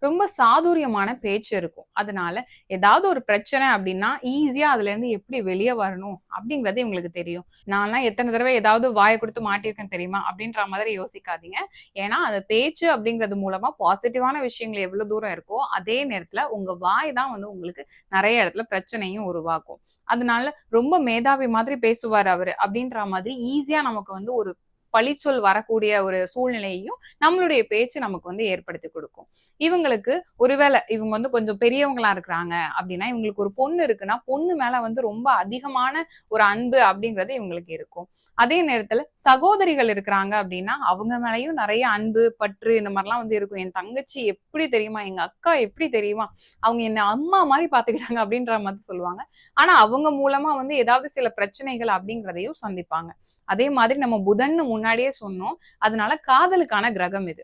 ரொம்ப சாதுரியமான பேச்சு இருக்கும். அதனால ஏதாவது ஒரு பிரச்சனை அப்படின்னா ஈஸியா அதுல இருந்து எப்படி வெளியே வரணும் அப்படிங்கறது இவங்களுக்கு தெரியும். நான்லாம் எத்தனை தடவை ஏதாவது வாயை கொடுத்து மாட்டியிருக்கேன் தெரியுமா அப்படின்ற மாதிரி யோசிக்காதீங்க. ஏன்னா அந்த பேச்சு அப்படிங்கிறது மூலமா பாசிட்டிவான விஷயங்கள் எவ்வளவு தூரம் இருக்கோ அதே நேரத்துல உங்க வாய் தான் வந்து உங்களுக்கு நிறைய இடத்துல பிரச்சனையும் உருவாக்கும். அதனால ரொம்ப மேதாவி மாதிரி பேசுவார் அவரு அப்படின்ற மாதிரி ஈஸியா நமக்கு வந்து ஒரு பழிச்சொல் வரக்கூடிய ஒரு சூழ்நிலையையும் நம்மளுடைய பேச்சு நமக்கு வந்து ஏற்படுத்தி கொடுக்கும். இவங்களுக்கு ஒருவேளை இவங்க வந்து கொஞ்சம் பெரியவங்களா இருக்கிறாங்க அப்படின்னா, இவங்களுக்கு ஒரு பொண்ணு இருக்குன்னா பொண்ணு மேல வந்து ரொம்ப அதிகமான ஒரு அன்பு அப்படிங்கிறது இவங்களுக்கு இருக்கும். அதே நேரத்துல சகோதரிகள் இருக்கிறாங்க அப்படின்னா அவங்க மேலயும் நிறைய அன்பு பற்று இந்த மாதிரிலாம் வந்து இருக்கும். என் தங்கச்சி எப்படி தெரியுமா, எங்க அக்கா எப்படி தெரியுமா, அவங்க என்ன அம்மா மாதிரி பாத்துக்கிட்டாங்க அப்படின்ற மாதிரி சொல்லுவாங்க. ஆனா அவங்க மூலமா வந்து ஏதாவது சில பிரச்சனைகள் அப்படிங்கிறதையும் சந்திப்பாங்க. அதே மாதிரி நம்ம புதன்னு முன்னாடியே சொன்னோம். அதனால காதலுக்கான கிரகம் இது.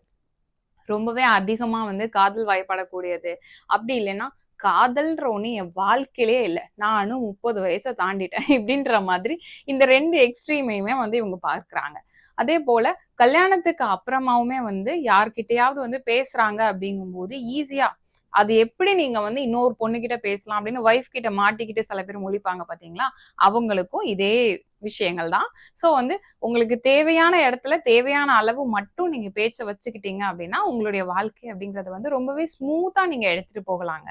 ரொம்பவே அதிகமா வந்து காதல் வயப்படக்கூடியது. அப்படி இல்லைன்னா காதல்ன்ற ஒண்ணு என் வாழ்க்கையிலேயே இல்ல. நானும் 30 வயச தாண்டிட்டேன் இப்படின்ற மாதிரி இந்த 2 எக்ஸ்ட்ரீமையுமே வந்து இவங்க பார்க்குறாங்க. அதே போல கல்யாணத்துக்கு அப்புறமாவுமே வந்து யார்கிட்டயாவது வந்து பேசுறாங்க அப்படிங்கும்போது ஈஸியா அது எப்படி நீங்க வந்து இன்னொரு பொண்ணுகிட்ட பேசலாம் அப்படின்னு ஒய்ஃப் கிட்ட மாட்டிக்கிட்டு சில பேர் முழிப்பாங்க பாத்தீங்களா? அவங்களுக்கும் இதே விஷயங்கள் தான். சோ வந்து உங்களுக்கு தேவையான இடத்துல தேவையான அளவு மட்டும் நீங்க பேச்ச வச்சுக்கிட்டீங்க அப்படின்னா, உங்களுடைய வாழ்க்கை அப்படிங்கிறது வந்து ரொம்பவே ஸ்மூத்தா நீங்க எடுத்துட்டு போகலாங்க.